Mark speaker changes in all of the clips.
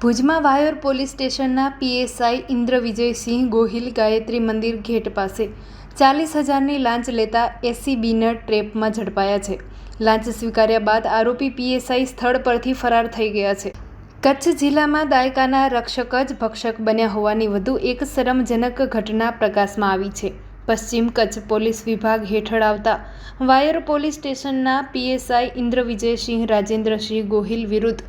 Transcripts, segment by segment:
Speaker 1: ભુજમાં વાયોર પોલીસ સ્ટેશનના પીએસઆઈ ઇન્દ્રવિજયસિંહ ગોહિલ ગાયત્રી મંદિર ગેટ પાસે 40,000ની લાંચ લેતા એસીબીના ટ્રેપમાં ઝડપાયા છે। લાંચ સ્વીકાર્યા બાદ આરોપી પીએસઆઈ સ્થળ પરથી ફરાર થઈ ગયા છે। કચ્છ જિલ્લામાં દાયકાના રક્ષક જ ભક્ષક બન્યા હોવાની વધુ એક શરમજનક ઘટના પ્રકાશમાં આવી છે। પશ્ચિમ કચ્છ પોલીસ વિભાગ હેઠળ આવતા વાયોર પોલીસ સ્ટેશનના પીએસઆઈ ઇન્દ્રવિજયસિંહ રાજેન્દ્રસિંહ ગોહિલ વિરુદ્ધ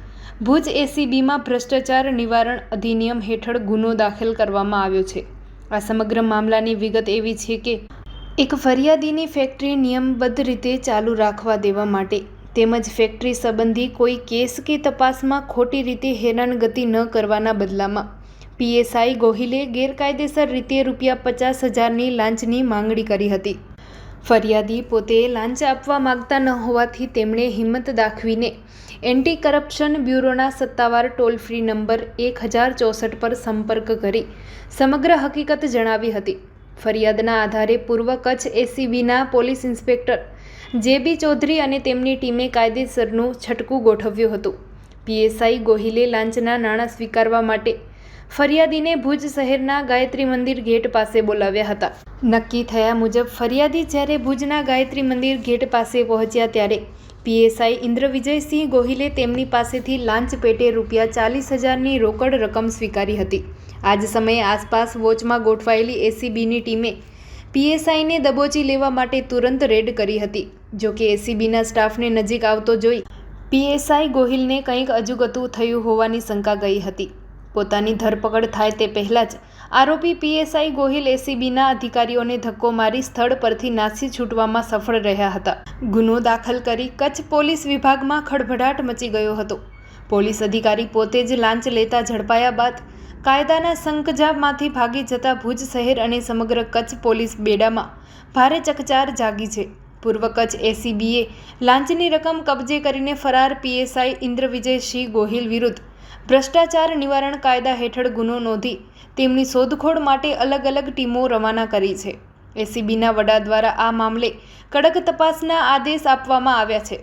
Speaker 1: ભુજ એસીબીમાં ભ્રષ્ટાચાર નિવારણ અધિનિયમ હેઠળ ગુનો દાખલ કરવામાં આવ્યો છે। આ સમગ્ર મામલાની વિગત એવી છે કે એક ફરિયાદીની ફેક્ટરી નિયમબદ્ધ રીતે ચાલુ રાખવા દેવા માટે તેમજ ફેક્ટરી સંબંધી કોઈ કેસ કે તપાસમાં ખોટી રીતે હેરાનગતિ ન કરવાના બદલામાં પીએસઆઈ ગોહિલે ગેરકાયદેસર રીતે ₹50,000ની લાંચની માંગણી કરી હતી। ફરિયાદી પોતે લાંચ આપવા માંગતા ન હોવાથી તેમણે હિંમત દાખવીને એન્ટી કરપ્શન બ્યુરોના સત્તાવાર ટોલ ફ્રી નંબર 1064 પર સંપર્ક કરી સમગ્ર હકીકત જણાવી હતી। ફરિયાદના આધારે પૂર્વ કચ્છ એસીબીના પોલીસ ઇન્સ્પેક્ટર જેબી ચૌધરી અને તેમની ટીમે કાયદેસરનું છટકું ગોઠવ્યું હતું। પીએસઆઈ ગોહિલે લાંચના નાણાં સ્વીકારવા માટે ફરિયાદીને ભુજ શહેરના ગાયત્રી મંદિર ગેટ પાસે બોલાવ્યા હતા। નક્કી થયા મુજબ ફરિયાદી જ્યારે ભુજના ગાયત્રી મંદિર ગેટ પાસે પહોંચ્યા ત્યારે પીએસઆઈ ઇન્દ્રવિજયસિંહ ગોહિલે તેમની પાસેથી લાંચ પેટે ₹40,000ની રોકડ રકમ સ્વીકારી હતી। આ જ સમયે આસપાસ વોચમાં ગોઠવાયેલી એસીબીની ટીમે પીએસઆઈને દબોચી લેવા માટે તુરંત રેડ કરી હતી। જોકે એસીબીના સ્ટાફને નજીક આવતો જોઈ પીએસઆઈ ગોહિલને કંઈક અજુગતું થયું હોવાની શંકા ગઈ હતી। પોતાની ધરપકડ થાય તે પહેલાં જ આરોપી પીએસઆઈ ગોહિલ એસીબીના અધિકારીઓને ધક્કો મારી સ્થળ પરથી નાસી છૂટવામાં સફળ રહ્યા હતા। ગુનો દાખલ કરી કચ્છ પોલીસ વિભાગમાં ખળભળાટ મચી ગયો હતો। પોલીસ અધિકારી પોતે જ લાંચ લેતા ઝડપાયા બાદ કાયદાના સંકજામાંથી ભાગી જતા ભુજ શહેર અને સમગ્ર કચ્છ પોલીસ બેડામાં ભારે ચકચાર જાગી છે। પૂર્વ કચ્છ એસીબીએ લાંચની રકમ કબજે કરીને ફરાર પીએસઆઈ ઇન્દ્રવિજયસિંહ ગોહિલ વિરુદ્ધ ભ્રષ્ટાચાર નિવારણ કાયદા હેઠળ ગુનો નોંધી તેમની શોધખોળ માટે અલગ અલગ ટીમો રવાના કરી છે। એસીબીના વડા દ્વારા આ મામલે કડક તપાસના આદેશ આપવામાં આવ્યા છે।